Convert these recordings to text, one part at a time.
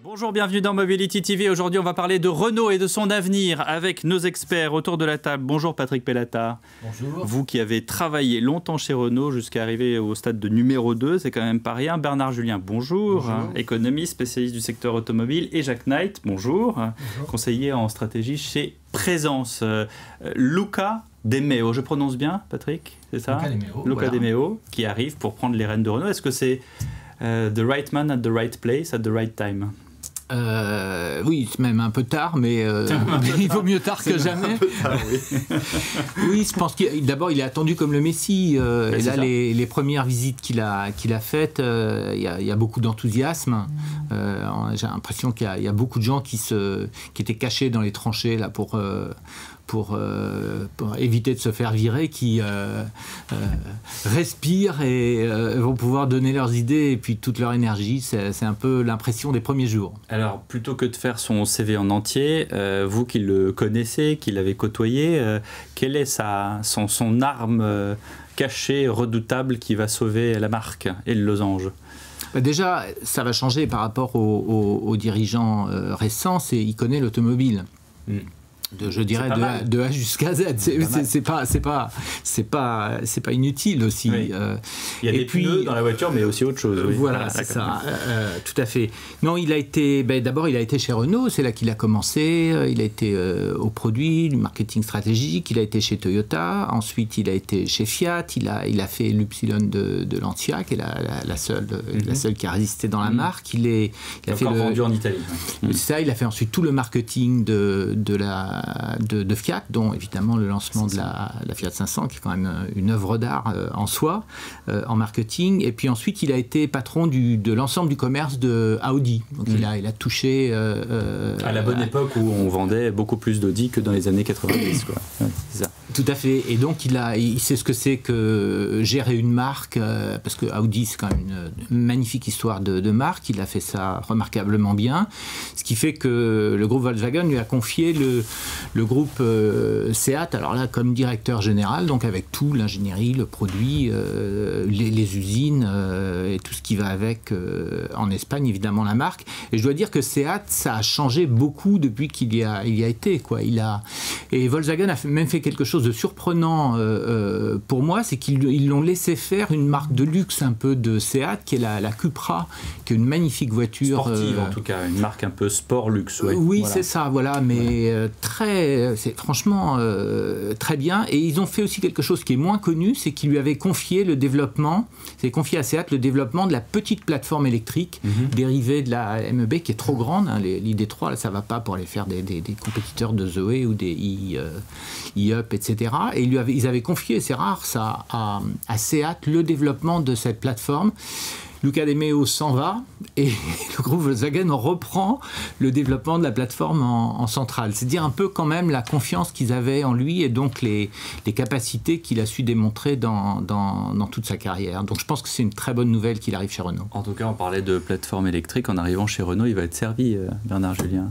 Bonjour, bienvenue dans Mobility TV. Aujourd'hui, on va parler de Renault et de son avenir avec nos experts autour de la table. Bonjour Patrick Pellata. Bonjour. Vous qui avez travaillé longtemps chez Renault jusqu'à arriver au stade de numéro 2, c'est quand même pas rien. Bernard Julien, bonjour. Bonjour. Économiste, spécialiste du secteur automobile. Et Jacques Knight, bonjour. Bonjour. Conseiller en stratégie chez Présence. Luca De Meo, je prononce bien Patrick, c'est ça? Luca De Meo. Luca Voilà. De Meo, qui arrive pour prendre les rênes de Renault. Est-ce que c'est the right man at the right place at the right time? Oui, c'est même un peu tard, mais il vaut mieux tard que jamais. Tard, oui. Oui, je pense qu'il d'abord il est attendu comme le Messie. Et là, ça. les premières visites qu'il a faites, il y a beaucoup d'enthousiasme. J'ai l'impression qu'il y a beaucoup de gens qui étaient cachés dans les tranchées là pour éviter de se faire virer, qui respirent et vont pouvoir donner leurs idées et puis toute leur énergie. C'est un peu l'impression des premiers jours. Alors, plutôt que de faire son CV en entier, vous qui le connaissez, qui l'avez côtoyé, quelle est son arme cachée, redoutable, qui va sauver la marque et le losange? Déjà, ça va changer par rapport aux dirigeants récents, il connaît l'automobile. Je dirais de A jusqu'à Z. C'est pas inutile aussi. Oui. Il y a des pneus dans la voiture, mais aussi autre chose. Oui. Voilà, c'est ça. Tout à fait. Non, d'abord, il a été chez Renault, c'est là qu'il a commencé. Il a été au produit, du marketing stratégique. Il a été chez Toyota. Ensuite, il a été chez Fiat. Il a fait l'Upsilon de Lancia, qui est la seule qui a résisté dans la marque. Il a fait vendu en Italie. C'est ça. Il a fait ensuite tout le marketing de Fiat, dont évidemment le lancement de la Fiat 500, qui est quand même une œuvre d'art en soi, en marketing. Et puis ensuite, il a été patron de l'ensemble du commerce de Audi. Donc il a touché... à la bonne époque où on vendait beaucoup plus d'Audi que dans les années 90. Quoi. Ouais, c'est ça. Tout à fait. Et donc, il sait ce que c'est que gérer une marque, parce que Audi, c'est quand même une magnifique histoire de marque. Il a fait ça remarquablement bien. Ce qui fait que le groupe Volkswagen lui a confié le groupe Seat, alors là, comme directeur général, donc avec tout, l'ingénierie, le produit, les usines et tout ce qui va avec en Espagne, évidemment, la marque. Et je dois dire que Seat, ça a changé beaucoup depuis qu'il y a été, quoi. Et Volkswagen a même fait quelque chose de surprenant pour moi, c'est qu'ils l'ont laissé faire une marque de luxe un peu de Seat, qui est la Cupra, qui est une magnifique voiture. Sportive, en tout cas, une marque un peu sport-luxe. Ouais. Oui, voilà. c'est ça, voilà, mais c'est franchement très bien. Et ils ont fait aussi quelque chose qui est moins connu, c'est qu'ils lui avaient confié à Seat le développement de la petite plateforme électrique dérivée de la MEB, qui est trop grande. Hein, l'ID3, ça ne va pas pour aller faire des compétiteurs de Zoé ou des e-up, etc. Et ils avaient confié, c'est rare ça, à Seat le développement de cette plateforme. Luca De Meo s'en va et le groupe Volkswagen reprend le développement de la plateforme en centrale. C'est dire un peu quand même la confiance qu'ils avaient en lui et donc les capacités qu'il a su démontrer dans toute sa carrière. Donc je pense que c'est une très bonne nouvelle qu'il arrive chez Renault. En tout cas, on parlait de plateforme électrique. En arrivant chez Renault, il va être servi, Bernard Julien.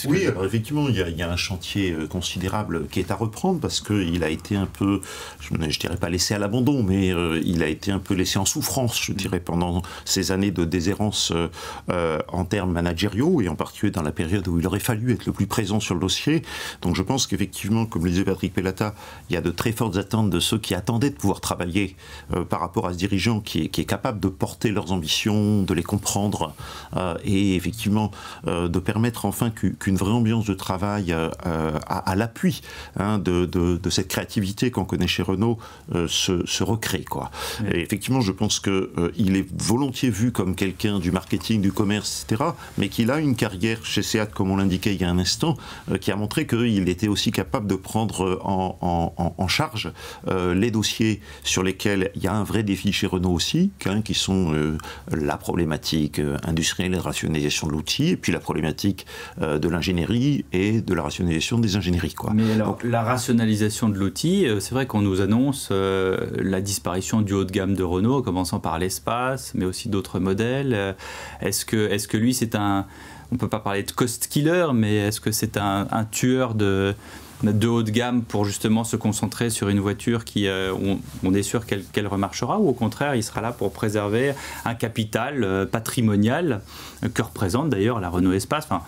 Oui, alors effectivement, il y a un chantier considérable qui est à reprendre parce qu'il a été un peu, je ne dirais pas laissé à l'abandon, mais il a été un peu laissé en souffrance, je dirais, pendant ces années de déshérence en termes managériaux et en particulier dans la période où il aurait fallu être le plus présent sur le dossier. Donc je pense qu'effectivement, comme le disait Patrick Pellata, il y a de très fortes attentes de ceux qui attendaient de pouvoir travailler par rapport à ce dirigeant qui est capable de porter leurs ambitions, de les comprendre et effectivement de permettre enfin qu'une vraie ambiance de travail à l'appui de cette créativité qu'on connaît chez Renault se recrée, quoi. Et effectivement, je pense qu'il est volontiers vu comme quelqu'un du marketing, du commerce, etc., mais qu'il a une carrière chez Seat, comme on l'indiquait il y a un instant, qui a montré qu'il était aussi capable de prendre en charge les dossiers sur lesquels il y a un vrai défi chez Renault aussi, qui sont la problématique industrielle et de rationalisation de l'outil, et puis la problématique de l'ingénierie et de la rationalisation des ingénieries, quoi. Mais alors, donc, la rationalisation de l'outil, c'est vrai qu'on nous annonce la disparition du haut de gamme de Renault, en commençant par l'Espace, mais aussi d'autres modèles. Est-ce que lui, c'est un... On ne peut pas parler de cost killer, mais est-ce que c'est un tueur de de haut de gamme pour justement se concentrer sur une voiture qui, on est sûr qu'elle remarchera, ou au contraire, il sera là pour préserver un capital patrimonial que représente d'ailleurs la Renault Espace. Enfin,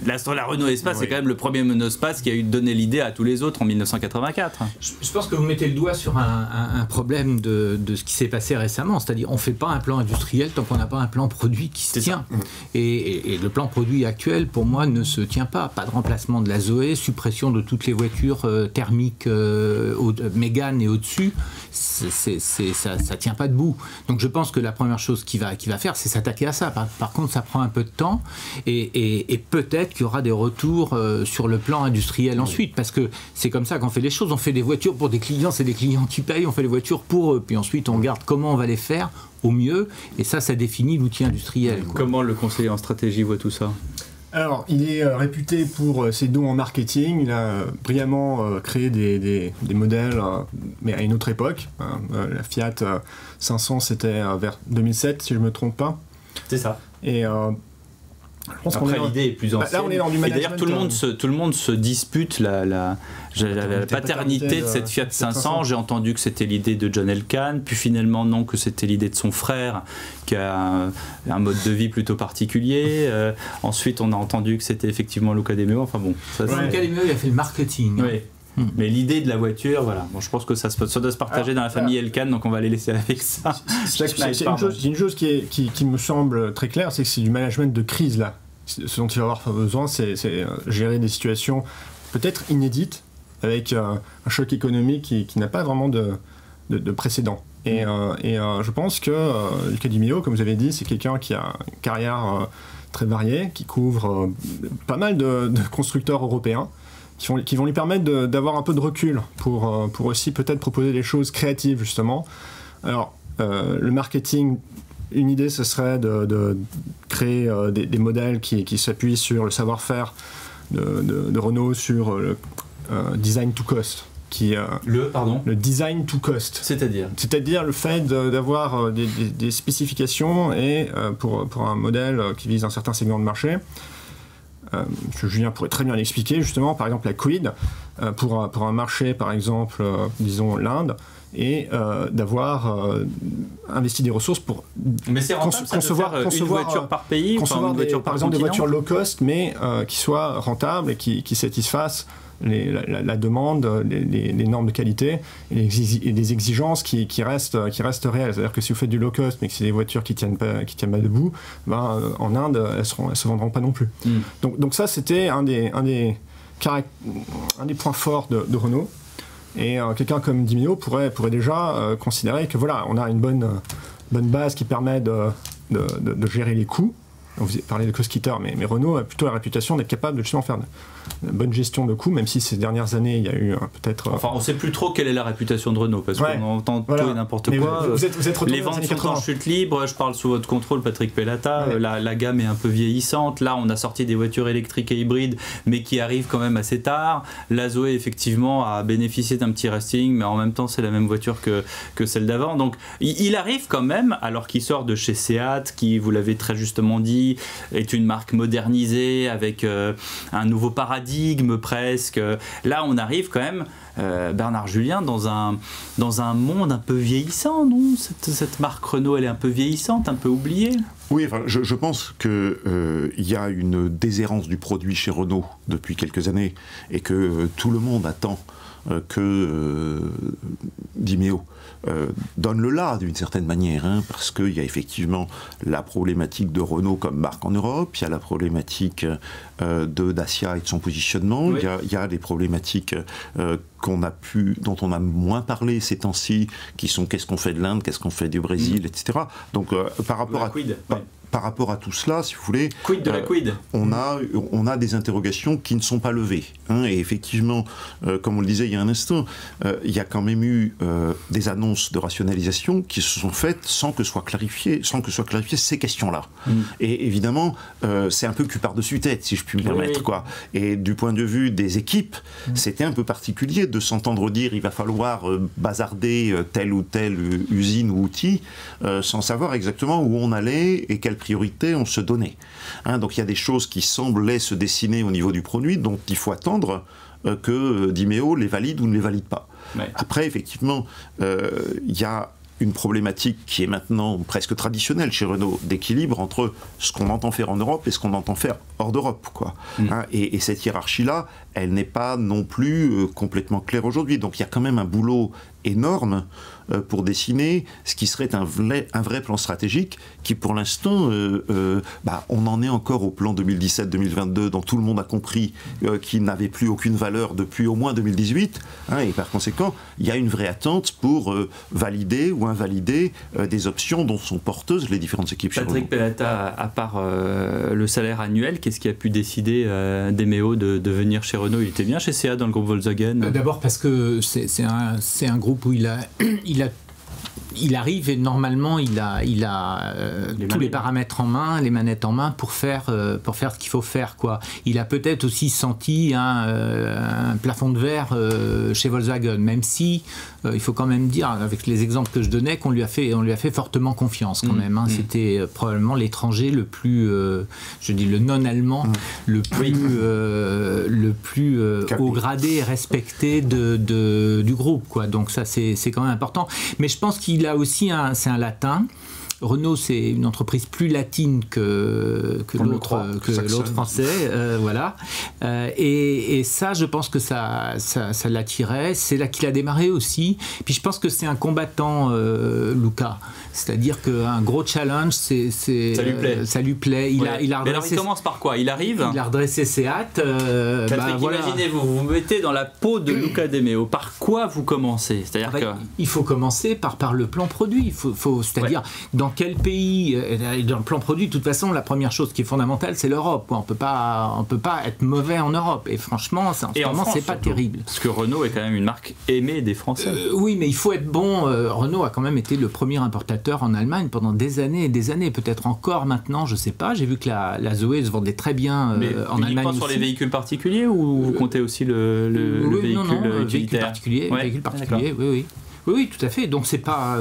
la Renault Espace, c'est quand même le premier monospace qui a donné l'idée à tous les autres en 1984. Je pense que vous mettez le doigt sur un problème de ce qui s'est passé récemment. C'est-à-dire, on ne fait pas un plan industriel tant qu'on n'a pas un plan produit qui se tient. Et le plan produit actuel, pour moi, ne se tient pas. Pas de remplacement de la Zoé, suppression de toutes les voitures thermiques Mégane et au-dessus. Ça ne tient pas debout. Donc je pense que la première chose qu'il va faire, c'est s'attaquer à ça. Par contre, ça prend un peu de temps. Et peut-être qu'il y aura des retours sur le plan industriel ensuite, parce que c'est comme ça qu'on fait les choses. On fait des voitures pour des clients, c'est des clients qui payent, on fait les voitures pour eux, puis ensuite on regarde comment on va les faire au mieux, et ça définit l'outil industriel. Comment le conseiller en stratégie voit tout ça ? Alors, il est réputé pour ses dons en marketing. Il a brillamment créé des modèles, mais à une autre époque. La Fiat 500, c'était vers 2007, si je ne me trompe pas. C'est ça. Et je pense après, l'idée est plus ancienne. Là, on est dans du management. Et d'ailleurs, tout le monde se dispute la paternité de cette Fiat 500. J'ai entendu que c'était l'idée de John Elkann, puis finalement non, que c'était l'idée de son frère, qui a un mode de vie plutôt particulier. Ensuite, on a entendu que c'était effectivement Luca De Meo. Enfin bon. Luca De Meo, il a fait le marketing. Oui. Mais l'idée de la voiture, voilà. Bon, je pense que ça doit se partager dans la famille Elkann, donc on va les laisser avec ça. C'est une chose qui me semble très claire, c'est que c'est du management de crise là. Ce dont il va avoir besoin, c'est gérer des situations peut-être inédites, avec un choc économique qui n'a pas vraiment de précédent. Et je pense que Luca De Meo, comme vous avez dit, c'est quelqu'un qui a une carrière très variée, qui couvre pas mal de constructeurs européens, qui vont lui permettre d'avoir un peu de recul pour aussi peut-être proposer des choses créatives, justement. Alors, le marketing, une idée, ce serait de créer des modèles qui s'appuient sur le savoir-faire de Renault, sur le design to cost. Le design to cost. C'est-à-dire le fait d'avoir des spécifications et pour un modèle qui vise un certain segment de marché. M. Julien pourrait très bien l'expliquer, justement, par exemple la Kwid, pour un marché, par exemple, disons l'Inde, et d'avoir investi des ressources pour concevoir une voiture par pays, par exemple des voitures low cost, mais qui soient rentables et qui satisfassent la demande, les normes de qualité et les exigences qui restent réelles. C'est-à-dire que si vous faites du low cost mais que c'est des voitures qui tiennent pas debout, en Inde elles se vendront pas non plus. Donc ça c'était un des points forts de Renault. Et quelqu'un comme De Meo pourrait déjà considérer que voilà, on a une bonne base qui permet de gérer les coûts. Vous parlez de cost-cutter, mais Renault a plutôt la réputation d'être capable de justement faire une bonne gestion de coûts, même si ces dernières années, il y a eu peut-être... Enfin, on ne sait plus trop quelle est la réputation de Renault, parce qu'on entend tout et n'importe quoi. Vous êtes les ventes sont en chute libre, je parle sous votre contrôle, Patrick Pellata, la gamme est un peu vieillissante. Là, on a sorti des voitures électriques et hybrides, mais qui arrivent quand même assez tard. La Zoé, effectivement, a bénéficié d'un petit resting, mais en même temps, c'est la même voiture que celle d'avant. Donc, il arrive quand même, alors qu'il sort de chez Seat, qui, vous l'avez très justement dit, est une marque modernisée avec un nouveau paradigme presque. Là, on arrive quand même, Bernard Julien, dans un monde un peu vieillissant, non ? Cette marque Renault, elle est un peu vieillissante, un peu oubliée. Oui, enfin, je pense qu'il y a une déshérence du produit chez Renault depuis quelques années et que tout le monde attend que De Meo donne le là d'une certaine manière, parce qu'il y a effectivement la problématique de Renault comme marque en Europe, il y a la problématique de Dacia et de son positionnement, oui. il y a des problématiques dont on a moins parlé ces temps-ci, qui sont qu'est-ce qu'on fait de l'Inde, qu'est-ce qu'on fait du Brésil, etc. Donc par rapport à tout cela, si vous voulez, Quid de la Kwid. On a des interrogations qui ne sont pas levées. Et effectivement, comme on le disait il y a un instant, il y a quand même eu des annonces de rationalisation qui se sont faites sans que soient clarifiées ces questions-là. Et évidemment, c'est un peu cul par-dessus tête, si je puis me permettre, quoi. Et du point de vue des équipes, c'était un peu particulier compliqué de s'entendre dire il va falloir bazarder telle ou telle usine ou outil sans savoir exactement où on allait et quelles priorités on se donnait. Hein, donc il y a des choses qui semblaient se dessiner au niveau du produit dont il faut attendre que Dimeo les valide ou ne les valide pas. Ouais. Après, effectivement, il y a une problématique qui est maintenant presque traditionnelle chez Renault, d'équilibre entre ce qu'on entend faire en Europe et ce qu'on entend faire hors d'Europe, quoi. Hein, et cette hiérarchie-là, elle n'est pas non plus complètement claire aujourd'hui. Donc il y a quand même un boulot énorme pour dessiner ce qui serait un vrai plan stratégique qui, pour l'instant, on en est encore au plan 2017-2022 dont tout le monde a compris qu'il n'avait plus aucune valeur depuis au moins 2018. Hein, et par conséquent, il y a une vraie attente pour valider ou invalider des options dont sont porteuses les différentes équipes chez Renault. Patrick Pellata, à part le salaire annuel, qu'est-ce qui a pu décider d'Emeo de venir chez Renault? Il était bien chez SEAT dans le groupe Volkswagen? D'abord parce que c'est un groupe où il arrive et normalement il a tous les paramètres en main, les manettes en main pour faire ce qu'il faut faire, quoi. Il a peut-être aussi senti un plafond de verre chez Volkswagen, même si il faut quand même dire, avec les exemples que je donnais, qu'on lui a fait fortement confiance quand même. Hein. C'était probablement l'étranger le plus, je dis le non-allemand, le plus haut gradé et respecté du groupe, quoi. Donc ça c'est quand même important. Mais je pense qu'il a aussi c'est un latin. Renault, c'est une entreprise plus latine que l'autre français, voilà. Et ça, je pense que ça l'attirait. C'est là qu'il a démarré aussi. Puis je pense que c'est un combattant, Luca. C'est-à-dire qu'un gros challenge, ça lui plaît. Ça lui plaît. Mais alors, il commence par quoi? Il arrive. Il a redressé SEAT. Patrick, voilà. Imaginez-vous, vous vous mettez dans la peau de Luca de Meo. Par quoi vous commencez? C'est-à-dire il faut commencer par le plan produit. C'est-à-dire dans quel pays, dans le plan produit, de toute façon, la première chose qui est fondamentale, c'est l'Europe. On peut pas être mauvais en Europe. Et franchement, en ce moment, c'est pas terrible. Parce que Renault est quand même une marque aimée des Français. Oui, mais il faut être bon. Renault a quand même été le premier importateur en Allemagne pendant des années et des années. Peut-être encore maintenant, je sais pas. J'ai vu que la Zoé se vendait très bien en Allemagne aussi. Sur les véhicules particuliers ou vous comptez aussi le véhicule particulier? Véhicule particulier, oui, tout à fait. Donc c'est pas...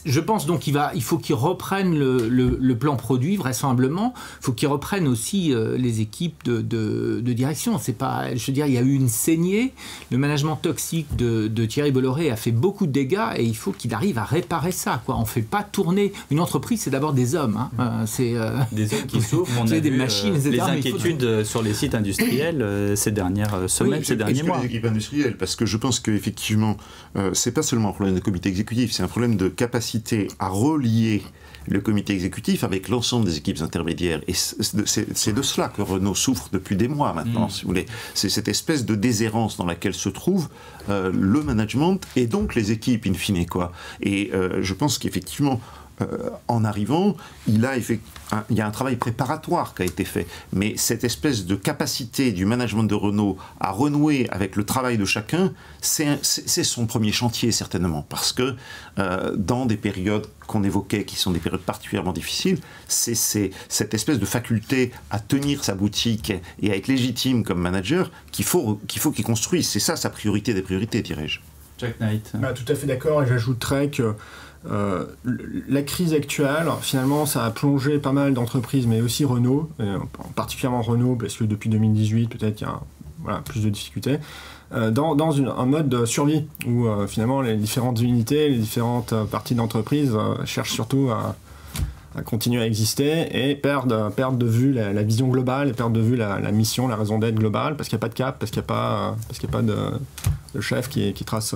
je pense donc il faut qu'ils reprennent le plan produit, vraisemblablement. Il faut qu'ils reprennent aussi les équipes de direction. C'est pas, je veux dire, il y a eu une saignée. Le management toxique de Thierry Bolloré a fait beaucoup de dégâts et il faut qu'il arrive à réparer ça, quoi. On ne fait pas tourner une entreprise, c'est d'abord des hommes. Hein. C'est des hommes qui souffrent. On a des vu, machines, etc. Les inquiétudes sur les sites industriels ces dernières semaines, ces derniers mois. Les équipes industrielles, parce que je pense qu'effectivement, c'est pas seulement un problème de comité exécutif, c'est un problème de capacité à relier le comité exécutif avec l'ensemble des équipes intermédiaires. Et c'est de cela que Renault souffre depuis des mois maintenant, si vous voulez. C'est cette espèce de déshérence dans laquelle se trouve le management et donc les équipes, in fine, quoi. Et je pense qu'effectivement, en arrivant, il y a un travail préparatoire qui a été fait. Mais cette espèce de capacité du management de Renault à renouer avec le travail de chacun, c'est son premier chantier, certainement. Parce que dans des périodes qu'on évoquait, qui sont des périodes particulièrement difficiles, c'est cette espèce de faculté à tenir sa boutique et à être légitime comme manager qu'il faut qu'il construise. C'est ça sa priorité des priorités, dirais-je. Jack Knight. Tout à fait d'accord, et j'ajouterais que la crise actuelle, finalement, ça a plongé pas mal d'entreprises, mais aussi Renault, particulièrement Renault, parce que depuis 2018, peut-être il y a plus de difficultés, dans un mode de survie, où finalement les différentes unités, les différentes parties d'entreprise cherchent surtout à continuer à exister et perdent de vue la vision globale et perdent de vue la mission, la raison d'être globale, parce qu'il n'y a pas de cap, parce qu'il n'y a pas de chef qui trace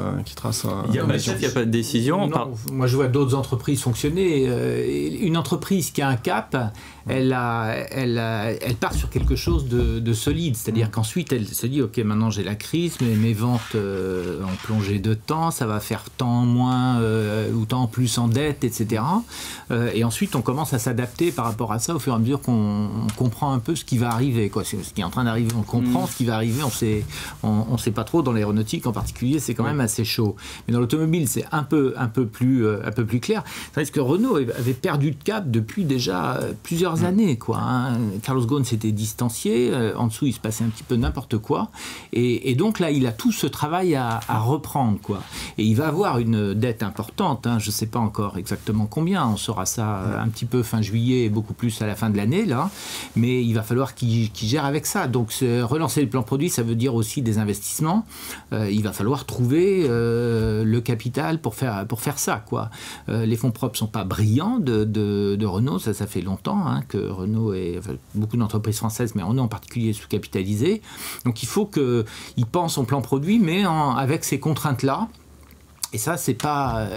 il n'y a pas de chef, il n'y a pas de décision. Non, moi je vois d'autres entreprises fonctionner. Une entreprise qui a un cap, elle part sur quelque chose de solide, c'est-à-dire qu'ensuite elle se dit ok, maintenant j'ai la crise, mais mes ventes ont plongé de temps, ça va faire tant moins ou tant en plus en dette, etc. Et ensuite, on commence à s'adapter par rapport à ça au fur et à mesure qu'on comprend un peu ce qui va arriver, quoi. Ce qui est en train d'arriver, on comprend ce qui va arriver, on sait pas trop. Dans l'aéronautique en particulier, c'est quand même assez chaud. Mais dans l'automobile, c'est un peu plus clair. Tandis que Renault avait perdu le cap depuis déjà plusieurs années, quoi, hein. Carlos Ghosn s'était distancié, en dessous il se passait un petit peu n'importe quoi, et donc là il a tout ce travail à reprendre, quoi. Et il va avoir une dette importante, hein. Je ne sais pas encore exactement combien, on saura ça un petit peu fin juillet et beaucoup plus à la fin de l'année là, mais il va falloir qu'il gère avec ça. Donc relancer le plan produit, ça veut dire aussi des investissements. Il va falloir trouver le capital pour faire ça, quoi. Les fonds propres sont pas brillants de Renault, ça fait longtemps, hein, que Renault est, beaucoup d'entreprises françaises, mais Renault en particulier, est sous-capitalisé. Donc il faut qu'il pense son plan produit, mais avec ces contraintes-là. Et ça, c'est pas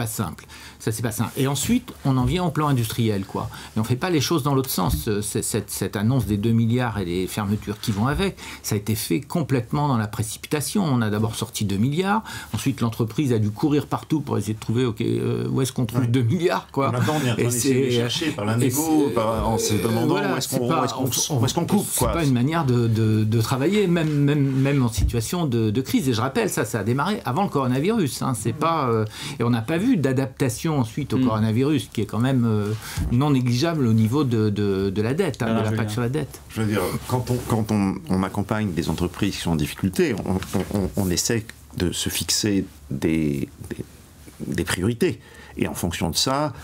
simple. Ça, c'est pas simple. Et ensuite, on en vient au plan industriel, quoi. Et on fait pas les choses dans l'autre sens. Cette annonce des 2 milliards et les fermetures qui vont avec, ça a été fait complètement dans la précipitation. On a d'abord sorti 2 milliards. Ensuite, l'entreprise a dû courir partout pour essayer de trouver, où est-ce qu'on trouve 2 milliards, quoi. Maintenant, on est en train d'essayer de les chercher par la négo, en se demandant où est-ce qu'on coupe, quoi. C'est pas une manière de travailler, même en situation de crise. Et je rappelle, ça a démarré avant le coronavirus. Hein. C'est pas, et on n'a pas vu d'adaptation ensuite au coronavirus, qui est quand même non négligeable au niveau de la dette, de l'impact sur la dette. Je veux dire, quand on accompagne des entreprises qui sont en difficulté, on essaie de se fixer des priorités. Et en fonction de ça,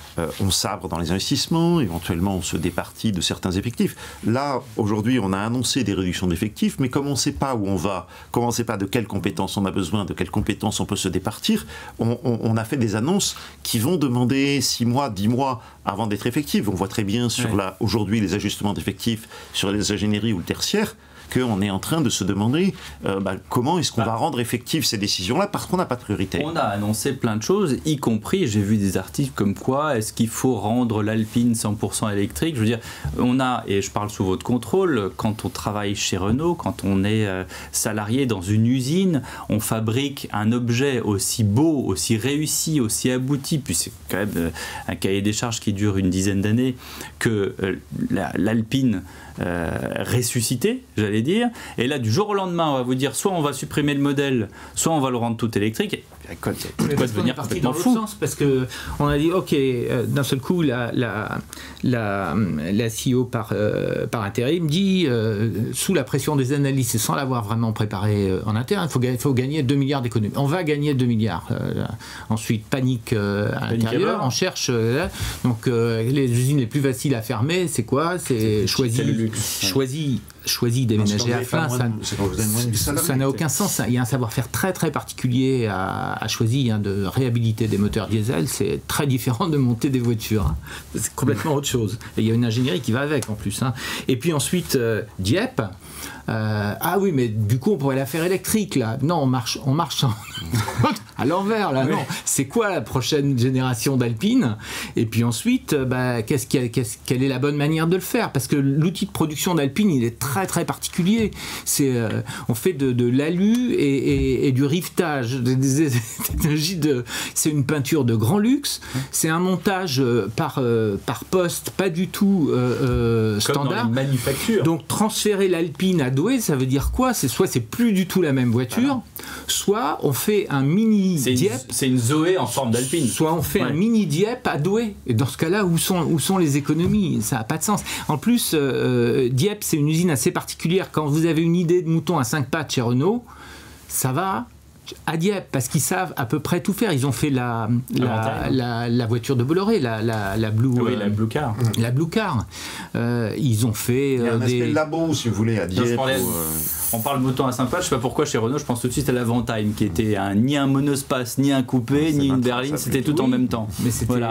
on sabre dans les investissements, éventuellement on se départit de certains effectifs. Là, aujourd'hui, on a annoncé des réductions d'effectifs, mais comme on ne sait pas où on va, comme on ne sait pas de quelles compétences on a besoin, de quelles compétences on peut se départir, on a fait des annonces qui vont demander 6 mois, 10 mois avant d'être effectives. On voit très bien sur aujourd'hui les ajustements d'effectifs sur les ingénieries ou le tertiaire, qu'on est en train de se demander comment est-ce qu'on va rendre effectives ces décisions-là, parce qu'on n'a pas de priorité. On a annoncé plein de choses, y compris, j'ai vu des articles comme quoi est-ce qu'il faut rendre l'Alpine 100% électrique. Je veux dire, on a, et je parle sous votre contrôle, quand on travaille chez Renault, quand on est salarié dans une usine, on fabrique un objet aussi beau, aussi réussi, aussi abouti, puis c'est quand même un cahier des charges qui dure une dizaine d'années, que l'Alpine ressuscité, j'allais dire, et là du jour au lendemain on va vous dire soit on va supprimer le modèle, soit on va le rendre tout électrique. Quoi devenir complètement fou, parce que on a dit ok, d'un seul coup la CEO par intérim dit sous la pression des analystes et sans l'avoir vraiment préparé en interne, il faut gagner 2 milliards d'économies. On va gagner 2 milliards. Ensuite panique à l'intérieur, on cherche donc les usines les plus faciles à fermer, c'est quoi? C'est choisi déménager à fin, ça n'a aucun sens. Il y a un savoir-faire très très particulier à choisir, de réhabiliter des moteurs diesel, c'est très différent de monter des voitures, hein. C'est complètement autre chose. Et il y a une ingénierie qui va avec en plus, hein. Et puis ensuite Dieppe, ah oui, mais du coup on pourrait la faire électrique là. Non, on marche à l'envers là. Non, c'est quoi la prochaine génération d'Alpine? Et puis ensuite, quelle est la bonne manière de le faire? Parce que l'outil de production d'Alpine, il est très très particulier. On fait de l'alu et du rivetage, des technologies c'est une peinture de grand luxe. C'est un montage par poste, pas du tout standard. Comme dans les manufactures. Donc transférer l'Alpine à Douai, ça veut dire quoi? Soit c'est plus du tout la même voiture, soit on fait un mini Dieppe. C'est une Zoé en forme d'Alpine. Soit on fait un mini Dieppe à Douai. Et dans ce cas-là, où sont les économies? Ça n'a pas de sens. En plus, Dieppe, c'est une usine assez particulière. Quand vous avez une idée de mouton à 5 pattes chez Renault, ça va à Dieppe, parce qu'ils savent à peu près tout faire. Ils ont fait la voiture de Bolloré, la Blue, la Blue Car. La Blue Car. Ils ont fait il y a un aspect labo, si vous voulez, à Dieppe. On parle mouton à 5 pattes, je sais pas pourquoi chez Renault, je pense tout de suite à l'Avantime, qui était ni un monospace, ni un coupé, ni une berline, c'était tout en même temps.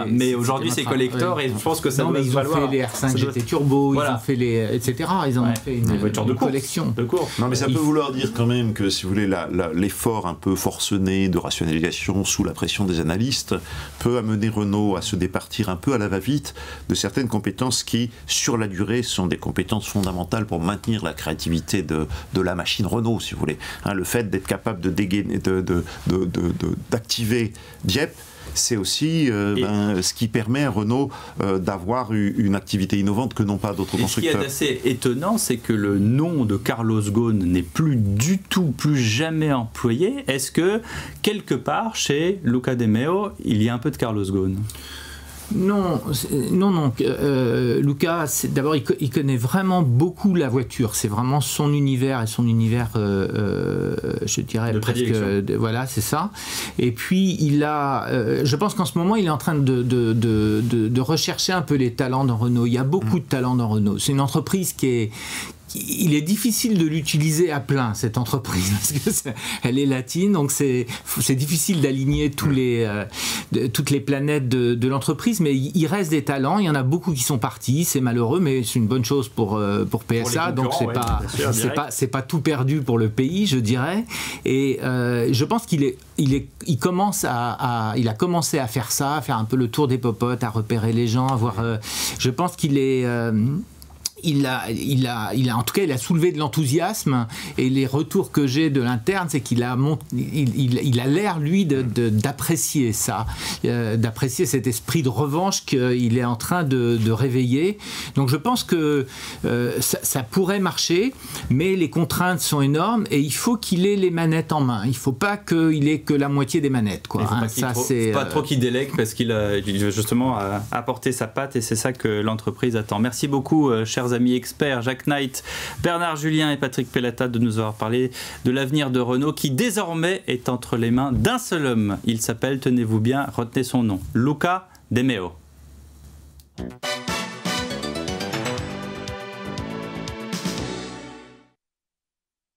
Mais aujourd'hui c'est collector, et je pense que ça doit se valoir. Ils ont fait les R5 GT Turbo, ils ont fait les etc. Ils ont fait une voiture de collection. Non, mais ça peut vouloir dire quand même que, si vous voulez, l'effort un peu forcené de rationalisation sous la pression des analystes peut amener Renault à se départir un peu à la va-vite de certaines compétences qui, sur la durée, sont des compétences fondamentales pour maintenir la créativité de la machine Renault, si vous voulez. Le fait d'être capable de d'activer Dieppe, c'est aussi ce qui permet à Renault d'avoir une activité innovante que n'ont pas d'autres constructeurs. Ce qui est assez étonnant, c'est que le nom de Carlos Ghosn n'est plus du tout, plus jamais employé. Est-ce que, quelque part, chez Luca De Meo, il y a un peu de Carlos Ghosn ? Non. Luca, d'abord, il connaît vraiment beaucoup la voiture. C'est vraiment son univers, et son univers, je dirais, de presque. Voilà, c'est ça. Et puis, je pense qu'en ce moment, il est en train de rechercher un peu les talents dans Renault. Il y a beaucoup de talents dans Renault. C'est une entreprise il est difficile de l'utiliser à plein, cette entreprise, parce qu'elle est latine, donc c'est difficile d'aligner toutes les planètes de l'entreprise, mais il reste des talents, il y en a beaucoup qui sont partis, c'est malheureux, mais c'est une bonne chose pour PSA, donc c'est pas tout perdu pour le pays, je dirais, et je pense qu'il a commencé à faire ça, à faire un peu le tour des popotes, à repérer les gens, je pense qu'il est... Il a soulevé de l'enthousiasme, et les retours que j'ai de l'interne, c'est qu'il a l'air, lui, d'apprécier ça, d'apprécier cet esprit de revanche qu'il est en train de réveiller. Donc je pense que ça pourrait marcher, mais les contraintes sont énormes, et il faut qu'il ait les manettes en main. Il ne faut pas qu'il ait que la moitié des manettes, quoi. Il ne faut pas trop qu'il délègue, parce qu'il a justement apporté sa patte, et c'est ça que l'entreprise attend. Merci beaucoup, chers amis experts, Jacques Knight, Bernard Julien et Patrick Pellata, de nous avoir parlé de l'avenir de Renault, qui désormais est entre les mains d'un seul homme. Il s'appelle, tenez-vous bien, retenez son nom, Luca De Meo.